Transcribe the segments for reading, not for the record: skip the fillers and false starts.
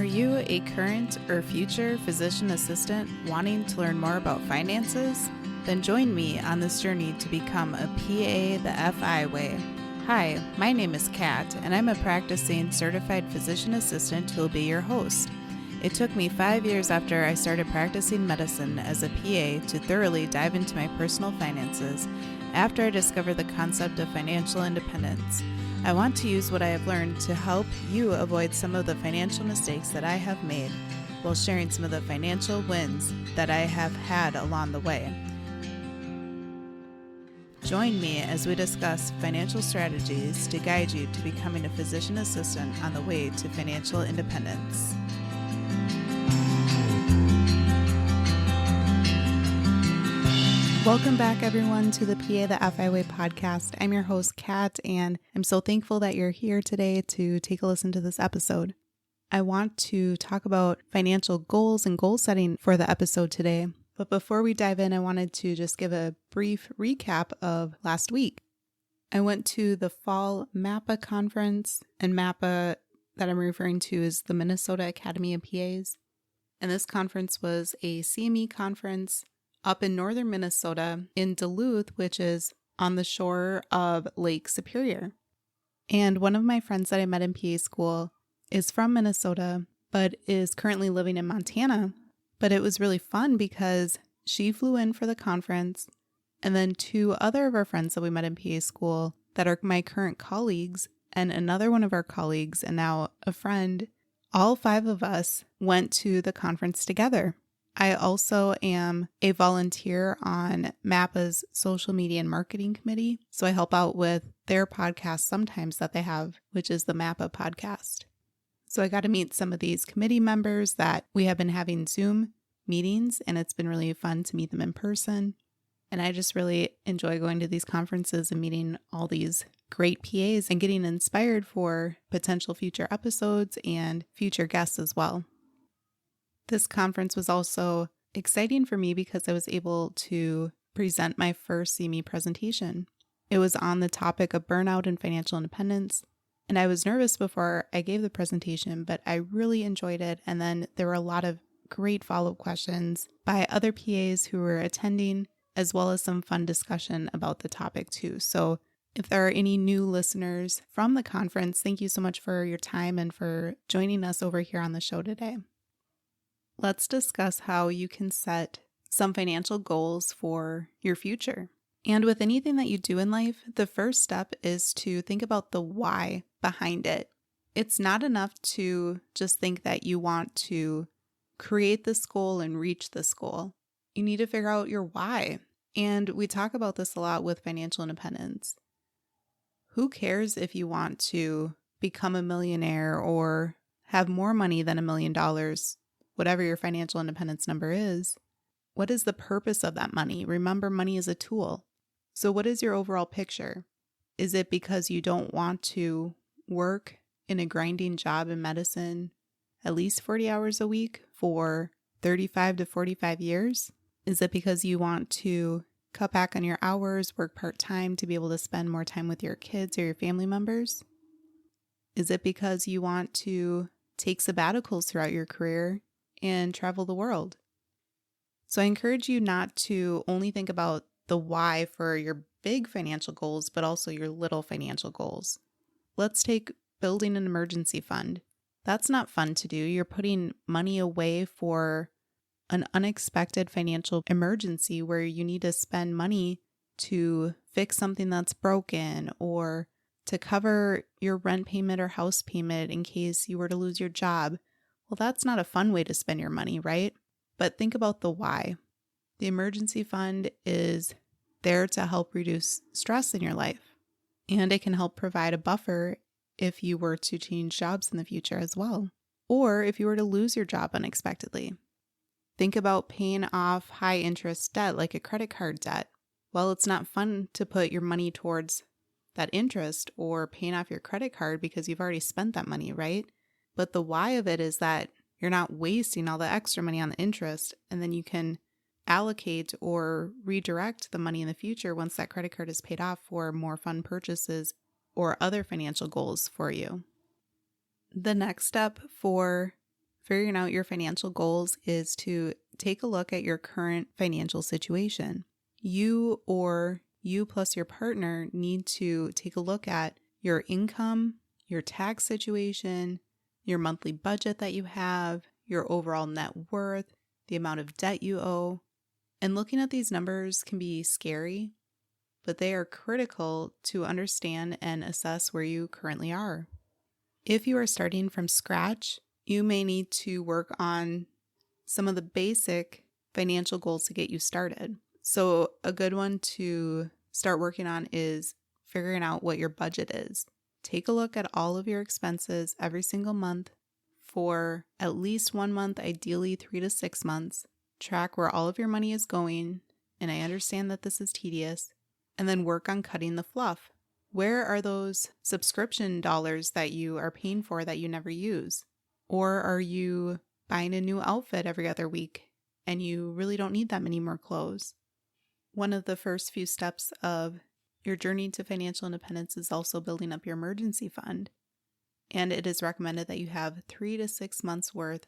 Are you a current or future physician assistant wanting to learn more about finances? Then join me on this journey to become a PA the FI way. Hi, my name is Kat, and I'm a practicing certified physician assistant who will be your host. It took me 5 years after I started practicing medicine as a PA to thoroughly dive into my personal finances after I discovered the concept of financial independence. I want to use what I have learned to help you avoid some of the financial mistakes that I have made while sharing some of the financial wins that I have had along the way. Join me as we discuss financial strategies to guide you to becoming a physician assistant on the way to financial independence. Welcome back, everyone, to the PA the FI Way podcast. I'm your host, Kat, and I'm so thankful that you're here today to take a listen to this episode. I want to talk about financial goals and goal setting for the episode today. But before we dive in, I wanted to just give a brief recap of last week. I went to the fall MAPA conference, and MAPA that I'm referring to is the Minnesota Academy of PAs. And this conference was a CME conference up in northern Minnesota in Duluth, which is on the shore of Lake Superior. And one of my friends that I met in PA school is from Minnesota, but is currently living in Montana. But it was really fun because she flew in for the conference, and then two other of our friends that we met in PA school that are my current colleagues, and another one of our colleagues, and now a friend, all five of us went to the conference together. I also am a volunteer on MAPA's social media and marketing committee, so I help out with their podcast sometimes that they have, which is the MAPA podcast. So I got to meet some of these committee members that we have been having Zoom meetings, and it's been really fun to meet them in person. And I just really enjoy going to these conferences and meeting all these great PAs and getting inspired for potential future episodes and future guests as well. This conference was also exciting for me because I was able to present my first CME presentation. It was on the topic of burnout and financial independence, and I was nervous before I gave the presentation, but I really enjoyed it. And then there were a lot of great follow-up questions by other PAs who were attending, as well as some fun discussion about the topic too. So if there are any new listeners from the conference, thank you so much for your time and for joining us over here on the show today. Let's discuss how you can set some financial goals for your future. And with anything that you do in life, the first step is to think about the why behind it. It's not enough to just think that you want to create this goal and reach this goal. You need to figure out your why. And we talk about this a lot with financial independence. Who cares if you want to become a millionaire or have more money than $1 million? Whatever your financial independence number is, what is the purpose of that money? Remember, money is a tool. So what is your overall picture? Is it because you don't want to work in a grinding job in medicine at least 40 hours a week for 35 to 45 years? Is it because you want to cut back on your hours, work part-time to be able to spend more time with your kids or your family members? Is it because you want to take sabbaticals throughout your career and travel the world? So I encourage you not to only think about the why for your big financial goals, but also your little financial goals. Let's take building an emergency fund. That's not fun to do. You're putting money away for an unexpected financial emergency where you need to spend money to fix something that's broken or to cover your rent payment or house payment in case you were to lose your job. Well, that's not a fun way to spend your money, right? But think about the why. The emergency fund is there to help reduce stress in your life, and it can help provide a buffer if you were to change jobs in the future as well, or if you were to lose your job unexpectedly. Think about paying off high interest debt like a credit card debt. Well, it's not fun to put your money towards that interest or paying off your credit card because you've already spent that money, right? But the why of it is that you're not wasting all the extra money on the interest, and then you can allocate or redirect the money in the future once that credit card is paid off for more fun purchases or other financial goals for you. The next step for Figuring out your financial goals is to take a look at your current financial situation. You or you plus your partner need to take a look at your income, your tax situation, your monthly budget that you have, your overall net worth, the amount of debt you owe. And looking at these numbers can be scary, but they are critical to understand and assess where you currently are. If you are starting from scratch, you may need to work on some of the basic financial goals to get you started. So a good one to start working on is figuring out what your budget is. Take a look at all of your expenses every single month for at least 1 month, ideally 3 to 6 months. Track where all of your money is going, and I understand that this is tedious, and then work on cutting the fluff. Where are those subscription dollars that you are paying for that you never use? Or are you buying a new outfit every other week and you really don't need that many more clothes? One of the first few steps of your journey to financial independence is also building up your emergency fund. And it is recommended that you have 3 to 6 months worth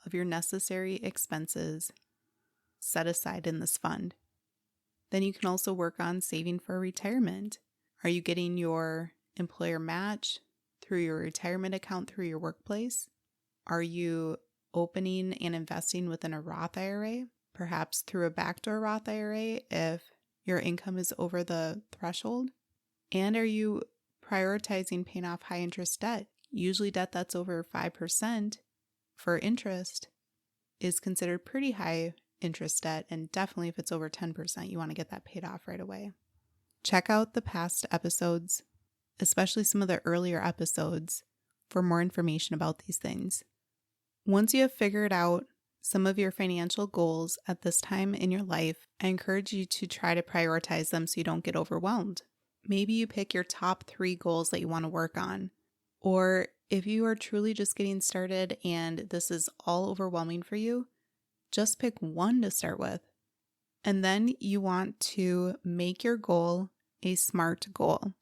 of your necessary expenses set aside in this fund. Then you can also work on saving for retirement. Are you getting your employer match through your retirement account through your workplace? Are you opening and investing within a Roth IRA, perhaps through a backdoor Roth IRA if your income is over the threshold? And are you prioritizing paying off high interest debt? Usually debt that's over 5% for interest is considered pretty high interest debt, and definitely if it's over 10%, you want to get that paid off right away. Check out the past episodes, especially some of the earlier episodes, for more information about these things. Once you have figured out some of your financial goals at this time in your life, I encourage you to try to prioritize them so you don't get overwhelmed. Maybe you pick your top 3 goals that you want to work on. Or if you are truly just getting started and this is all overwhelming for you, just pick one to start with. And then you want to make your goal a SMART goal.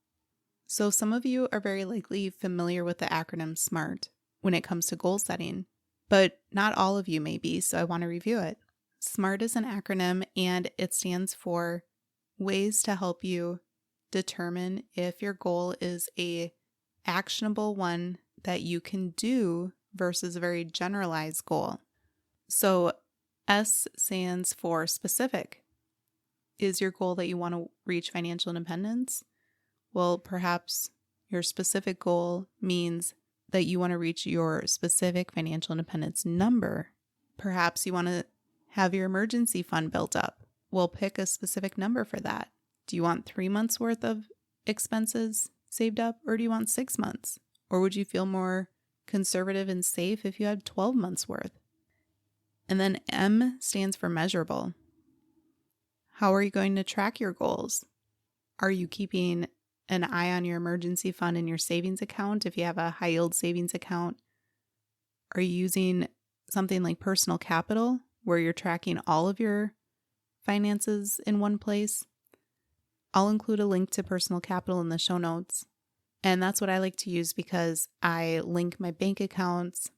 So some of you are very likely familiar with the acronym SMART when it comes to goal setting, but not all of you may be, so I want to review it. SMART is an acronym and it stands for ways to help you determine if your goal is a actionable one that you can do versus a very generalized goal. So S stands for specific. Is your goal that you want to reach financial independence? Well, perhaps your specific goal means that you want to reach your specific financial independence number. Perhaps you want to have your emergency fund built up. Well, pick a specific number for that. Do you want 3 months worth of expenses saved up, or do you want 6 months? Or would you feel more conservative and safe if you had 12 months worth? And then M stands for measurable. How are you going to track your goals? Are you keeping an eye on your emergency fund in your savings account if you have a high yield savings account? Are you using something like Personal Capital where you're tracking all of your finances in one place? I'll include a link to Personal Capital in the show notes. And that's what I like to use because I link my bank accounts,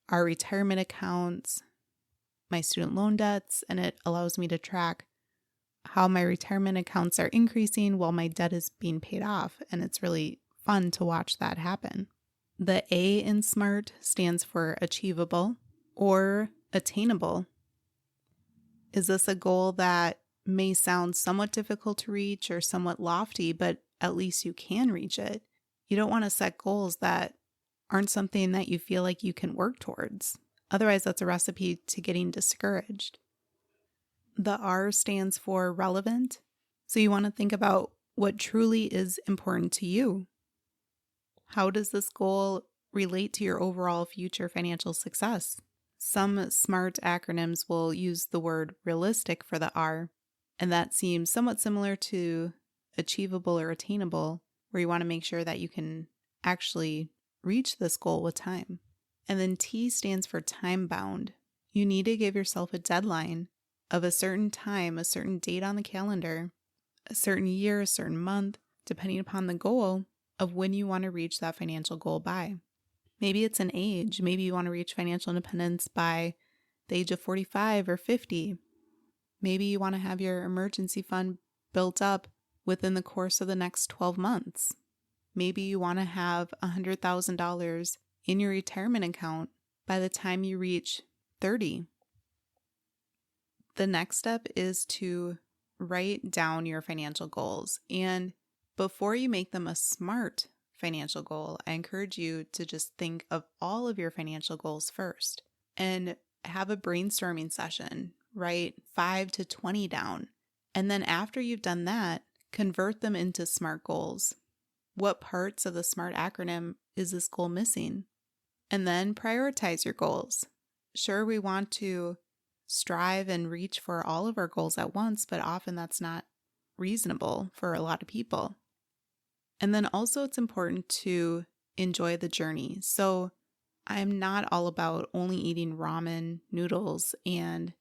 our retirement accounts, my student loan debts, and it allows me to track how my retirement accounts are increasing while my debt is being paid off. And it's really fun to watch that happen. The A in SMART stands for achievable or attainable. Is this a goal that may sound somewhat difficult to reach or somewhat lofty, but at least you can reach it? You don't want to set goals that aren't something that you feel like you can work towards. Otherwise, that's a recipe to getting discouraged. The R stands for relevant. So you want to think about what truly is important to you. How does this goal relate to your overall future financial success? Some SMART acronyms will use the word realistic for the R, and that seems somewhat similar to achievable or attainable, where you want to make sure that you can actually reach this goal with time. And then T stands for time bound. You need to give yourself a deadline of a certain time, a certain date on the calendar, a certain year, a certain month, depending upon the goal of when you want to reach that financial goal by. Maybe it's an age. Maybe you want to reach financial independence by the age of 45 or 50. Maybe you want to have your emergency fund built up within the course of the next 12 months. Maybe you want to have $100,000 in your retirement account by the time you reach 30. The next step is to write down your financial goals. And before you make them a SMART financial goal, I encourage you to just think of all of your financial goals first and have a brainstorming session. Write 5 to 20 down. And then after you've done that, convert them into SMART goals. What parts of the SMART acronym is this goal missing? And then prioritize your goals. Sure, we want to strive and reach for all of our goals at once, but often that's not reasonable for a lot of people. And then also it's important to enjoy the journey. So I'm not all about only eating ramen noodles and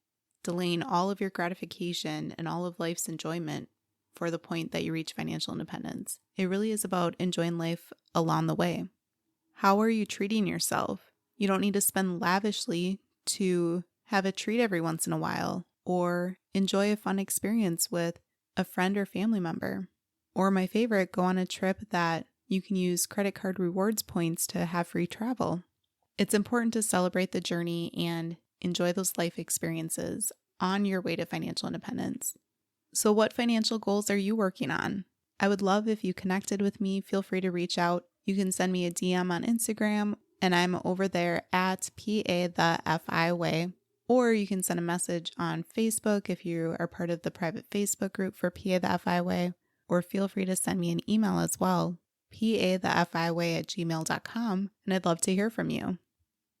delaying all of your gratification and all of life's enjoyment for the point that you reach financial independence. It really is about enjoying life along the way. How are you treating yourself? You don't need to spend lavishly to have a treat every once in a while, or enjoy a fun experience with a friend or family member. Or my favorite, go on a trip that you can use credit card rewards points to have free travel. It's important to celebrate the journey and enjoy those life experiences on your way to financial independence. So what financial goals are you working on? I would love if you connected with me. Feel free to reach out. You can send me a DM on Instagram, and I'm over there at PA the FI Way. Or you can send a message on Facebook if you are part of the private Facebook group for PA the FI Way. Or feel free to send me an email as well, pathefiway@gmail.com, and I'd love to hear from you.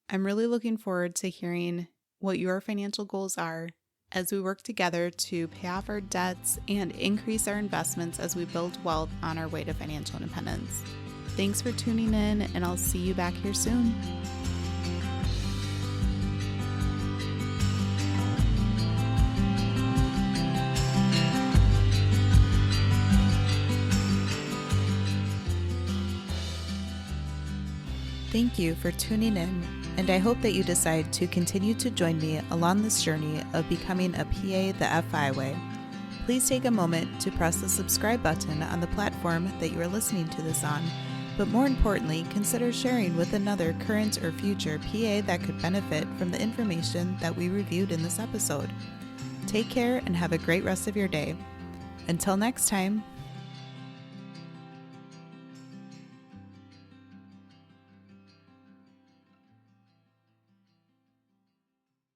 I'm really looking forward to hearing what your financial goals are as we work together to pay off our debts and increase our investments as we build wealth on our way to financial independence. Thanks for tuning in, and I'll see you back here soon. Thank you for tuning in, and I hope that you decide to continue to join me along this journey of becoming a PA the FI Way. Please take a moment to press the subscribe button on the platform that you are listening to this on, but more importantly, consider sharing with another current or future PA that could benefit from the information that we reviewed in this episode. Take care and have a great rest of your day. Until next time.